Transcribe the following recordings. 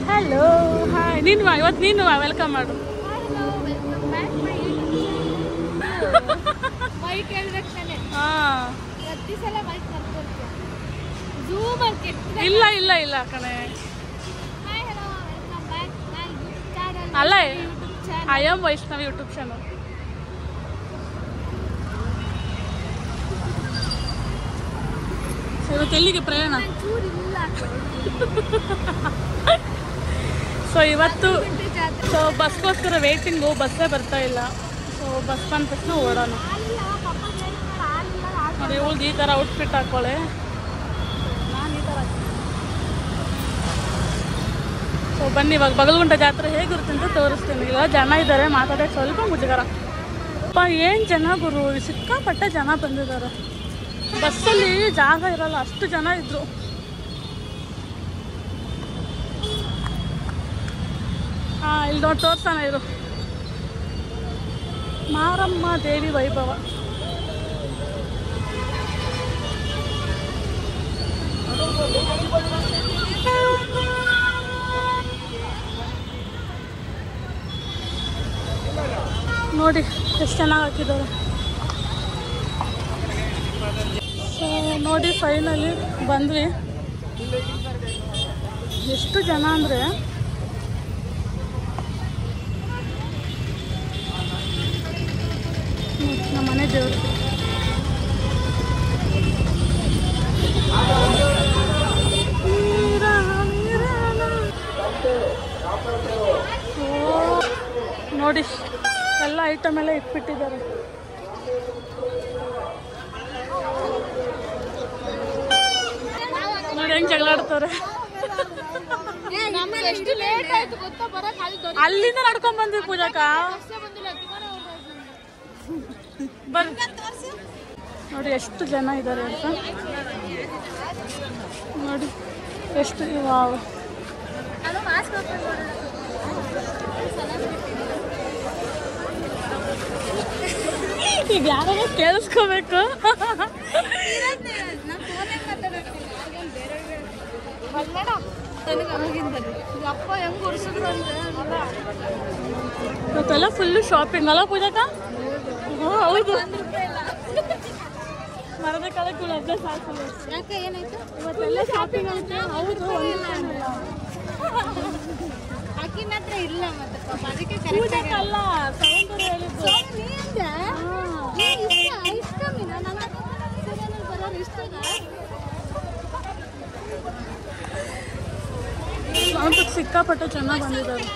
Hello hi ನೀನು ಇವತ್ತು ನೀನು ವೆಲ್ಕಮ್ ಮಾಡು. ಇಲ್ಲ ಇಲ್ಲ ಇಲ್ಲ ಕಣೆ ಅಲ್ಲ I am Vaishnavi YouTube channel. ಇವತ್ತು ಎಲ್ಲಿಗೆ ಪ್ರಯಾಣ? ಸೊ ಇವತ್ತು ಸೊ ಬಸ್ಗೋಸ್ಕರ ವೇಟಿಂಗು, ಬಸ್ಸೇ ಬರ್ತಾ ಇಲ್ಲ. ಸೊ ಬಸ್ ಬಂದ ತಕ್ಷಣ ಓಡೋಣ. ನೋಡಿ ಇವಳ್ದು ಈ ಥರ ಔಟ್ಫಿಟ್ ಹಾಕೊಳ್ಳೆ, ನಾನು ಈ ಥರ. ಸೊ ಬನ್ನಿ ಇವಾಗ ಬಗಲ್ಗುಂಟ ಜಾತ್ರೆ ಹೇಗಿರುತ್ತೆ ಅಂತ ತೋರಿಸ್ತೀನಿ. ಇಲ್ಲ ಜನ ಇದ್ದಾರೆ, ಮಾತಾಡೋಕ್ಕೆ ಸ್ವಲ್ಪ ಮುಜುಗರ. ಅಪ್ಪ ಏನು ಜನ ಗುರು, ಸಿಕ್ಕಾಪಟ್ಟೆ ಜನ ಬಂದಿದ್ದಾರೆ. ಬಸ್ಸಲ್ಲಿ ಜಾಗ ಇರಲ್ಲ, ಅಷ್ಟು ಜನ ಇದ್ರು. ಹಾಂ ಇಲ್ಲಿ ನೋಡಿ ತೋರ್ಸೋಣ ಇರು. ಮಾರಮ್ಮ ದೇವಿ ವೈಭವ. ನೋಡಿ ಎಷ್ಟು ಚೆನ್ನಾಗಿ ಹಾಕಿದ್ದಾರೆ. ಸೊ ನೋಡಿ ಫೈನಲಿ ಬಂದ್ವಿ. ಎಷ್ಟು ಜನ ಅಂದರೆ ನಮ್ಮ ಮನೆ ದೇವರು. ನೋಡಿ ಎಲ್ಲ ಐಟಮ್ ಎಲ್ಲ ಇಟ್ಬಿಟ್ಟಿದ್ದಾರೆ. ನೋಡಿ ಹೆಂಗ್ ಜಗಳ ಆಡ್ತಾರೆ. ಅಲ್ಲಿಂದ ನಡ್ಕೊಂಡ್ ಬಂದ್ವಿ ಪೂಜಾಕ. ಬರ್ರಿ ನೋಡಿ ಎಷ್ಟು ಜನ ಇದ್ದಾರೆ ಅಂತ. ನೋಡಿ ಎಷ್ಟು ವಾವ್. ಈಗ ಯಾರೋ ಕೇಳಿಸ್ಕೋಬೇಕು. ಇವತ್ತೆಲ್ಲ ಫುಲ್ಲು ಶಾಪಿಂಗ್ ಅಲ್ಲ ಪೂಜಾಕ? ಹೌದು, ಮರದ ಕಾಲಕ್ಕೆ ಅಭ್ಯಾಸ ಆಗ್ತದೆ. ಇವತ್ತೆಲ್ಲ ಶಾಪಿಂಗ್ ಅಂತ. ಹೌದು, ಆಕಿನ ಹತ್ರ ಇಲ್ಲ ಮತ್ತೆ ಪೂಜಾಕಲ್ಲ ಸೌಂದರ್ಯ ಹೇಳಿದ್ದು. ಸೌಂದಕ್ಕೆ ಸಿಕ್ಕಾಪಟ್ಟೆ ಚೆನ್ನಾಗಿ ಬಂದಿದ್ದಾರೆ.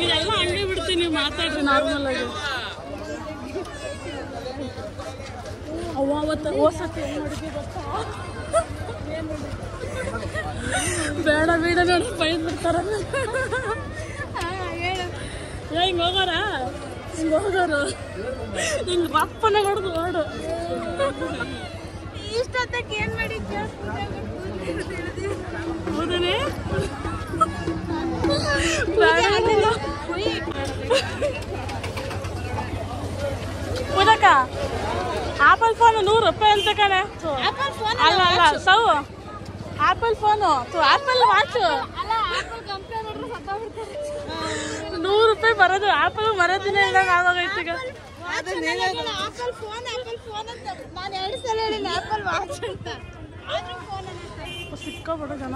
ಇದೆಲ್ಲ ಹಂಗೆ ಬಿಡ್ತೀನಿ, ಮಾತಾಡ್ರಿ ನಾರ್ಮಲ್ ಆಗಿ. ಅವತ್ತು ಓಸಕ್ಕೆ ಏನು ಮಾಡಿದ್ವಿ ಗೊತ್ತಾ? ಬೇಡ ಬೇಡ ನೋಡಿ ಬೈದ್ ಬಿಡ್ತಾರ. ಹಿಂಗೆ ಹೋಗೋರ, ಹಿಂಗೆ ಹೋಗೋರು, ಹಿಂಗೆ ರಪ್ಪನ ಹೊಡೆದು ಓಡು. ಇಷ್ಟೊತ್ತಕ್ಕೆ ಏನು ಮಾಡಿದ್ದೆ? ಹೌದನೇ? ಪೂಜಾಕ ಆಪಲ್ ಫೋನ್ 100 ರೂಪಾಯಿ ಅಂತ ಕಣೆ. ಅಲ್ಲ ಅಲ್ಲ ಸೌ ಆಪಲ್ ಫೋನು, ಆಪಲ್ ವಾಚ್ 100 ರೂಪಾಯಿ ಬರೋದು. ಆಪಲ್ ಮರೋದಿನ ಇದ್ದಾಗ ಆಗೋಗೈತಿ ಈಗ. ಸಿಕ್ಕಾಬಿಡೋ ಜನ.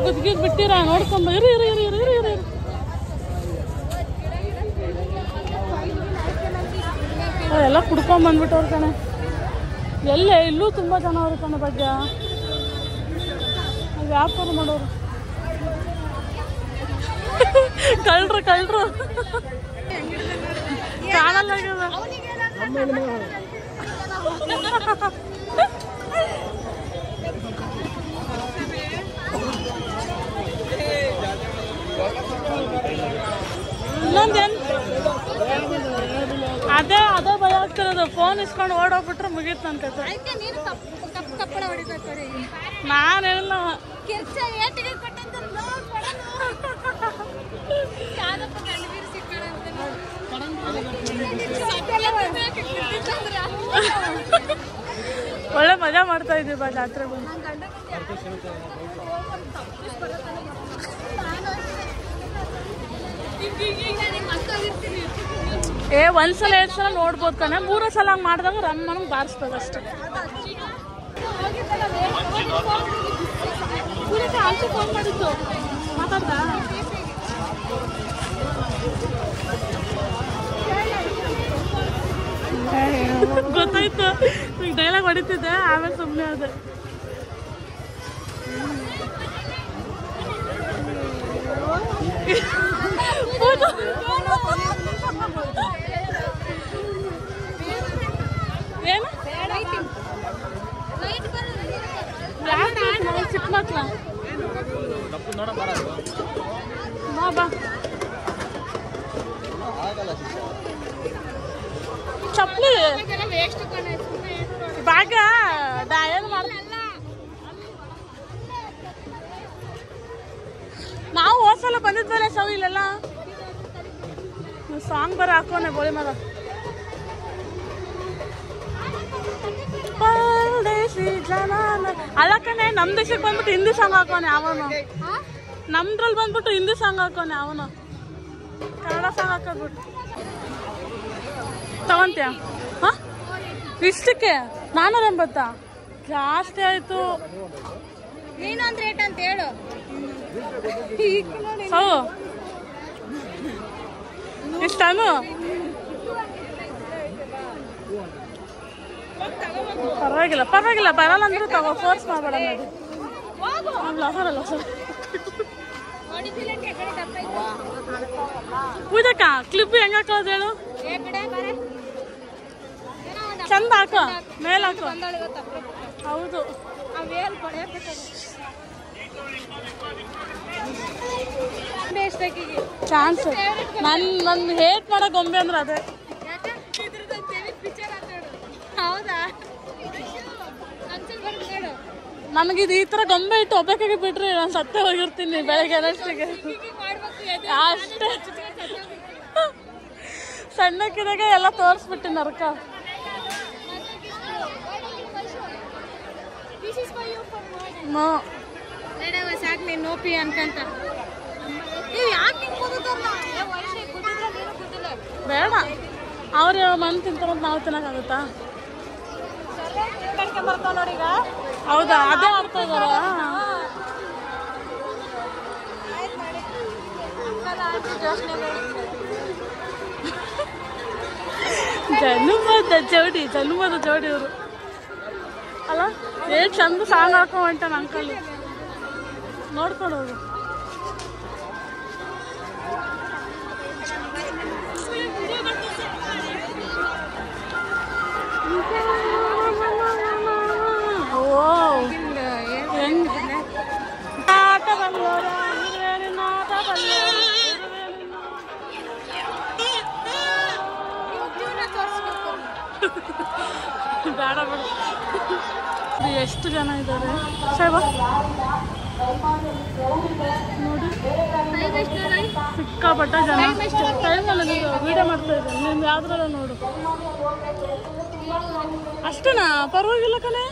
ಗುದ್ಗಿದ್ ಬಿಟ್ಟಿರ ನೋಡ್ಕೊಂಬ. ಇರಿ ಇರಿ ಇರಿ ಇರಿ ಇರಿ ಇರಿ. ಎಲ್ಲ ಕುಡ್ಕೊಂಬಂದ್ಬಿಟ್ಟವ್ರು ಕಣೆ. ಎಲ್ಲೇ ಇಲ್ಲೂ ತುಂಬ ಜನ ಅವ್ರ ಕಣೆ ಬಗ್ಗೆ ವ್ಯಾಪಾರ ಮಾಡೋರು. ಕಳ್ರು ಕಳ್ರು ಕಾಣಲ್ಲ. ಇನ್ನೊಂದೇನು ಅದೇ ಅದೇ ಭಯ ಆಗ್ತಿರೋದು. ಫೋನ್ ಇಸ್ಕೊಂಡು ಓಡೋಗ್ಬಿಟ್ರೆ ಮುಗೀತು ನನ್ನ ಕತೆ. ನಾನು ಹೇಳಿಲ್ಲ. ಒಳ್ಳೆ ಮಜಾ ಮಾಡ್ತಾ ಇದ್ದೀವಿ ಬಾ ಜಾತ್ರೆ ಬಂದು. ಒಂದ್ಸಲ 2 ಸಲ ನೋಡ್ಬೋದು ಕಣೆ, 3 ಸಲ ಹಂಗೆ ಮಾಡಿದಾಗ ರಮ್ಮನ ಬಾರಿಸ್ಬೇಕು ಅಷ್ಟೇ. ಫೋನ್ ಮಾಡಿದ್ದು ಮಾತಾಡ್ದ ಗೊತ್ತಾಯ್ತು. ಈಗ ಡೈಲಾಗ್ ಹೊಡಿತಿದ್ದೆ, ಆಮೇಲೆ ಸುಮ್ಮನೆ ಅದೇ. ಏನು ಚಿಕ್ಕ ಮಕ್ಳ ಬಾ ಚಪ್ಪಲಿ ಬ್ಯಾಗ ಏನು ಮಾಡ. ನಾವು ಹೋದ್ಸಲ ಬಂದಿದ್ವಲ್ಲ ಸೌ ಇಲ್ಲೆಲ್ಲ ಸಾಂಗ್ ಬರ ಹಾಕೋನೆ ಬೋಳಿ ಮರ. ಪರದೇಶಿ ಜನ ಅಲ್ಲ ಕಣೆ, ನಮ್ ದೇಶಕ್ಕೆ ಬಂದ್ಬಿಟ್ಟು ಹಿಂದಿ ಸಾಂಗ್ ಹಾಕೋನೆ ಅವನು. ನಮ್ದ್ರಲ್ಲಿ ಬಂದ್ಬಿಟ್ಟು ಹಿಂದಿ ಸಾಂಗ್ ಹಾಕೋನೆ ಅವನು, ಕನ್ನಡ ಸಾಂಗ್ ಹಾಕೋದ್ಬಿಟ್ಟು. ತಗೊಂತೀಯ? ಹಾ, ಇಷ್ಟಕ್ಕೆ 480 ಜಾಸ್ತಿ ಆಯ್ತು. ನೀನೊಂದು ರೇಟ್ ಅಂತ ಹೇಳು. ಸೌ ಇಷ್ಟನು ಪರವಾಗಿಲ್ಲ ಪರವಾಗಿಲ್ಲ, ಬರಲ್ಲ ಅಂದ್ರೆ ತಗೋ, ಫೋರ್ಸ್ ಮಾಡಬೇಡ. ಪೂಜಕ್ಕ ಕ್ಲಿಪ್ ಹೆಂಗ ಹಾಕೋದು ಹೇಳು? ಚಂದ ಹಾಕೋ, ಮೇಲ್ ಹಾಕೋ. ಹೌದು, ಚಾನ್ಸ್. ನನ್ನ ಹೇಟ್ ಮಾಡೋ ಗೊಂಬೆ ಅಂದ್ರೆ ಅದೇ. ನನಗಿದು ಈ ಥರ ಗೊಂಬೆ ಇಟ್ಟು ಒಬ್ಬಾಗಿ ಬಿಟ್ರಿ ನಾನು ಸತ್ತೇ ಹೋಗಿರ್ತೀನಿ ಬೆಳಗ್ಗೆ ಅನ್ನೋಷ್ಟಿಗೆ. ಅಷ್ಟೇ ಸಣ್ಣಕ್ಕಿದಾಗ ಎಲ್ಲ ತೋರಿಸ್ಬಿಟ್ಟು ನರ್ಕ. ಸಾಕು ನೀನು ನೋಪಿ ಅನ್ಕಂತ. ಬೇಡ, ಅವ್ರು ಮನ್ ತಿಂತಾರಂತ ನಾವು ತಿನ್ನಕ್ಕಾಗುತ್ತಾ? ಹೌದಾ, ಅದೇ ಆಡ್ತಾ ಇದಾರ. ಜನ್ಮದ ಜೋಡಿ ಇವರು ಅಲ್ಲ. ಚಂದ ಸಾಂಗ್ ಹಾಕೊಂಡ ಅಂಕಲ್, ನೋಡ್ಕೊಂಡು ಹೋಗು. ಬೇಡ ಬೇಡ, ಎಷ್ಟು ಜನ ಇದ್ದಾರೆ ಸೇವಾ ನೋಡಿ, ಸಿಕ್ಕಾಪಟ್ಟ ಜನ. ಟೈಮಲ್ಲ, ನೀವು ವಿಡಿಯೋ ಮಾಡ್ತಾ ಇದ್ದೀನಿ, ನೀನು ಯಾವ್ದ್ರಲ್ಲ ನೋಡು. ಅಷ್ಟೇನಾ? ಪರವಾಗಿಲ್ಲ ಕಣೆ.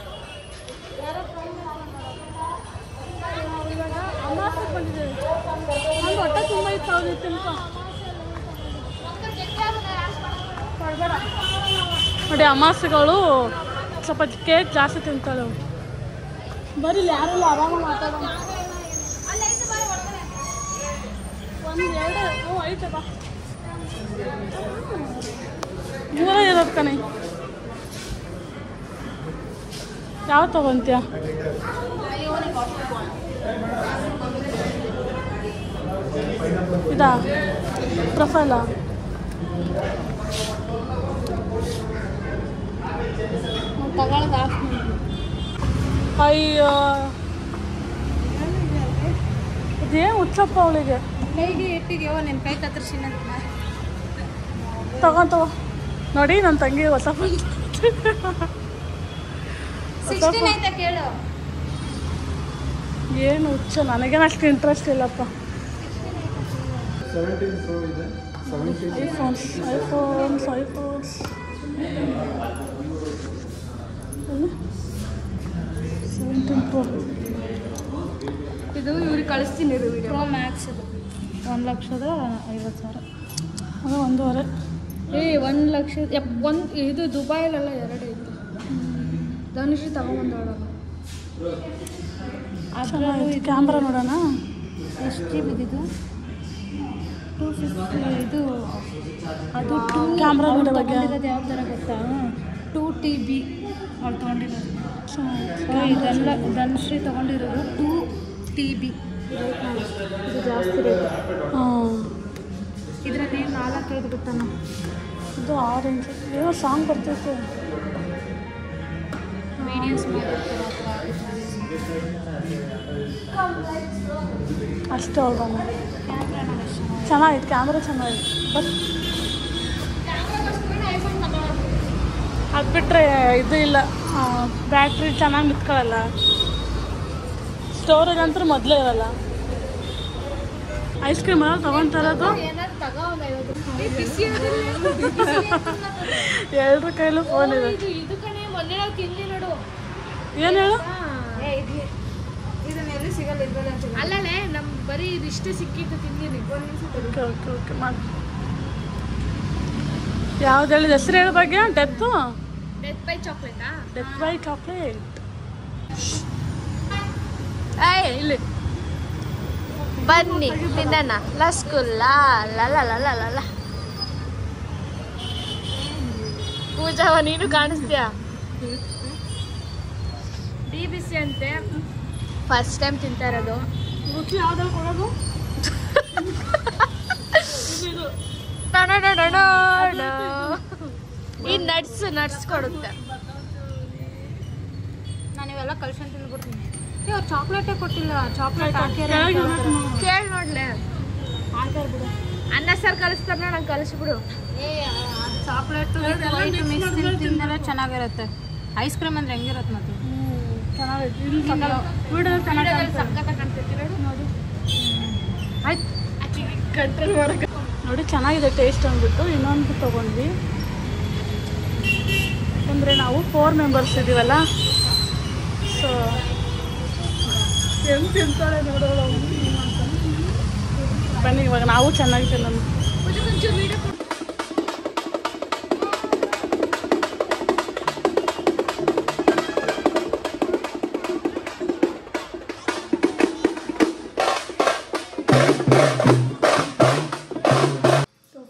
ಅಮಾಸಕ್ಕೆ ಬಂದಿದ್ದೇವೆ, ಒಂದು ಹೊಟ್ಟೆ ತುಂಬ ಇತ್ತು. ಅವ್ರು ತಿನ್ಕ ಕೊಡ್ಬೇಡ ನೋಡಿ. ಅಮಾಸೆಗಳು ಸ್ವಲ್ಪ ಕೇಕ್ ಜಾಸ್ತಿ ತಿಂತಾಳೆ ಅವ್ರು. ಬರೀ ಯಾರೆಲ್ಲ ಆರಾಮ ಮಾತಾಡೋಣ. ಒಂದು 2 ಐತೆ ಬಾ, 3 ಇರೋದು ಕಣೆ. ಯಾವ ತಗೊಂತೀಯ? ಇದಾ ಪ್ರೊಫೈಲಾ? ತಗೊಳ್ಳೋದು ಅಯ್ಯೋ, ಇದೇನು ಹುಚ್ಚಪ್ಪ ಅವಳಿಗೆ. ಕೈಗೆ ಇಟ್ಟಿದ್ಯೋ ನಿನ್ನ ಕೈ ಕತ್ತರಿಸಿನ ತಗೋ ನೋಡಿ. ನನ್ನ ತಂಗಿ ಹೊಸ ಕೇಳು. ಏನು ಹುಚ್ಚ, ನನಗೇನು ಅಷ್ಟು ಇಂಟ್ರೆಸ್ಟ್ ಇಲ್ಲಪ್ಪ. IPhones 17 Pro. ಇದು ಇವ್ರಿಗೆ ಕಳಿಸ್ತೀನಿ ಪ್ರೋ ಮ್ಯಾಕ್ಸ್ ಇದು 1,50,000 ಅದು 1.5. 1 ಲಕ್ಷ ಇದು ದುಬೈಲೆಲ್ಲ 2 ಇತ್ತು. ಧನುಷ್ ತಗೊಂಬಂದವಳಲ್ಲ. ಚೆನ್ನಾಗಿ ಕ್ಯಾಮ್ರಾ ನೋಡೋಣ. ಎಷ್ಟು ಜಿ ಬಿದ್ದಿದ್ದು? 250. ಇದು ಅದು ಕ್ಯಾಮ್ರಾ ಬಗ್ಗೆ ಯಾವ ಥರ ಗೊತ್ತಾ? 2 TB ಅವ್ಳು ತೊಗೊಂಡಿರೋದು. ಇದೆಲ್ಲ ಧನುಶ್ರೀ ತೊಗೊಂಡಿರೋದು 2 TB. ಇದು ಜಾಸ್ತಿ ರೇಟ್. ಇದರಲ್ಲಿ 4-5 ಗೊತ್ತಾನ. ಇದು ಆರೆಂಜ್ ಏನೋ ಸಾಂಗ್ ಬರ್ತೈತೆ. ವೀಡಿಯೋಸ್ ಅಷ್ಟೇ ಅಲ್ವಾ? ಚೆನ್ನಾಗಿತ್ತು ಕ್ಯಾಮ್ರಾ, ಚೆನ್ನಾಗಿತ್ತು. ಬಟ್ ಅದು ಬಿಟ್ಟರೆ ಇದು ಇಲ್ಲ, ಬ್ಯಾಟ್ರಿ ಚೆನ್ನಾಗಿ ನಿಂತ್ಕೊಳ್ಳಲ್ಲ. ಸ್ಟೋರೇಜ್ ಅಂತೂ ಮೊದಲೇ ಇರಲ್ಲ. ಐಸ್ ಕ್ರೀಮ್ ಎಲ್ಲ ತೊಗೊತಾರದು ಎಲ್ಲರ ಕೈಲೂ ಫೋನ್ ಇದೆ. ಏನು ಹೇಳು? ಇದನ್ನೆಲ್ಲಿ ಸಿಗಲ್ಲ. ಅಲ್ಲೇ ನಮ್ ಬರೀ ಇದಿಷ್ಟೇ ಸಿಕ್ಕಿತ್ತು ತಿಂದಿನಿ. ಓಕೆ ಮಾಡಿ. ಯಾವ್ದು ಹೇಳಿದ ಹೆಸರು ಹೇಳೋ ಬಗ್ಗೆ? ಡೆತ್ ಬೈ ಚಾಕ್ಲೇಟಾ? Death by chocolate. ಇಲ್ಲಿ ಬನ್ನಿ ತಿನ್ನೋಣ. ಲಸ್ಕುಲ್ಲ ಲಲ್ಲ ಪೂಜಾವ ನೀನು ಕಾಣಿಸ್ತೀಯಾ? DBC ಅಂತೆ, ಫಸ್ಟ್ ಟೈಮ್ ತಿಂತಾ ಇರೋದು. ಯಾವ್ದ್ರಲ್ಲಿ ಕೊಡೋದು? ಈ ನಟ್ಸ್ ಕೊಡುತ್ತೆ. ನಾನು ಇವೆಲ್ಲ ಕಳ್ಸಂತ ತಿಳ್ಬಿಡ್ತೀನಿ. ಅವ್ರು ಚಾಕ್ಲೇಟೇ ಕೊಟ್ಟಿಲ್ಲ. ಚಾಕ್ಲೇಟ್ ಕೇಳಿ ನೋಡ್ಲೆ. ಅನ್ನ ಸಾರು ಕಲಿಸ್ತಾರ, ನಂಗೆ ಕಲಿಸ್ಬಿಡು. ಚಾಕ್ಲೇಟ್ ಮಿಕ್ಸ್ ತಿಂದೆಲ್ಲ ಚೆನ್ನಾಗಿರುತ್ತೆ. ಐಸ್ ಕ್ರೀಮ್ ಅಂದ್ರೆ ಹೆಂಗಿರುತ್ತೆ ಮತ್ತೆ? ನೋಡಿ ಚೆನ್ನಾಗಿದೆ ಟೇಸ್ಟ್ ಅಂದ್ಬಿಟ್ಟು ಇನ್ನೊಂದು ತೊಗೊಂಡ್ವಿ. ಯಾಕಂದರೆ ನಾವು 4 ಮೆಂಬರ್ಸ್ ಇದ್ದೀವಲ್ಲ, ಸೊ ಹೆಂಗೆ ತಿಂತಾಳೆ ನೋಡೋಣ. ಬನ್ನಿ ಇವಾಗ ನಾವು ಚೆನ್ನಾಗಿ ತಿನ್ನೋಣ.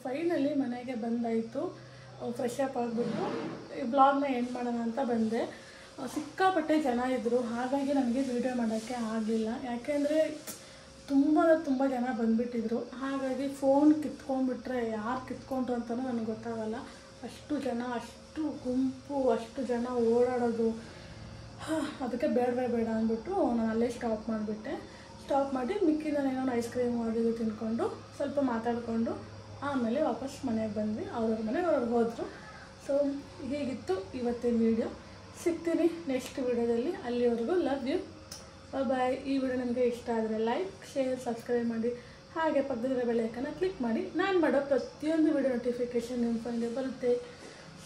ಫೈನಲಿ ಮನೆಗೆ ಬಂದಾಯಿತು. ಫ್ರೆಶ್ ಅಪ್ ಆಗಿಬಿಟ್ಟು ಈ ಬ್ಲಾಗ್ನ ಎಂಡ್ ಮಾಡೋಣ ಅಂತ ಬಂದೆ. ಸಿಕ್ಕಾಪಟ್ಟೆ ಜನ ಇದ್ದರು, ಹಾಗಾಗಿ ನನಗೆ ವೀಡಿಯೋ ಮಾಡೋಕ್ಕೆ ಆಗಲಿಲ್ಲ. ಯಾಕೆಂದರೆ ತುಂಬ ಜನ ಬಂದುಬಿಟ್ಟಿದ್ರು. ಹಾಗಾಗಿ ಫೋನ್ ಕಿತ್ಕೊಂಡ್ಬಿಟ್ರೆ ಯಾರು ಕಿತ್ಕೊಂಡ್ರು ಅಂತಲೂ ನನಗೆ ಗೊತ್ತಾಗಲ್ಲ. ಅಷ್ಟು ಜನ, ಅಷ್ಟು ಗುಂಪು, ಅಷ್ಟು ಜನ ಓಡಾಡೋದು. ಅದಕ್ಕೆ ಬೇಡ ಅಂದ್ಬಿಟ್ಟು ನಾನು ಅಲ್ಲೇ ಸ್ಟಾಪ್ ಮಾಡಿಬಿಟ್ಟೆ. ಸ್ಟಾಪ್ ಮಾಡಿ ಮಿಕ್ಕಿದನೇನೋ ಐಸ್ ಕ್ರೀಮ್ ಅದು ತಿನ್ಕೊಂಡು ಸ್ವಲ್ಪ ಮಾತಾಡಿಕೊಂಡು ಆಮೇಲೆ ವಾಪಸ್ ಮನೆಗೆ ಬಂದ್ವಿ. ಅವ್ರವ್ರ ಮನೆಗೆ ಅವ್ರವ್ರು ಹೋದರು. ಸೊ ಹೀಗಿತ್ತು ಇವತ್ತಿನ ವೀಡಿಯೋ. ಸಿಗ್ತೀನಿ ನೆಕ್ಸ್ಟ್ ವೀಡಿಯೋದಲ್ಲಿ. ಅಲ್ಲಿವರೆಗೂ ಲವ್ ಯು, ಬಾಯ್. ಈ ವಿಡಿಯೋ ನಿಮಗೆ ಇಷ್ಟ ಆದರೆ ಲೈಕ್, ಶೇರ್, ಸಬ್ಸ್ಕ್ರೈಬ್ ಮಾಡಿ. ಹಾಗೆ ಪಕ್ಕದಲ್ಲಿರೋ ಬೆಲ್ ಐಕನ್ನ ಕ್ಲಿಕ್ ಮಾಡಿ. ನಾನು ಮಾಡೋ ಪ್ರತಿಯೊಂದು ವಿಡಿಯೋ ನೋಟಿಫಿಕೇಷನ್ ನಿಮ್ಮ ಫೋನ್ಗೆ ಬರುತ್ತೆ.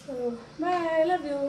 So bye, love you.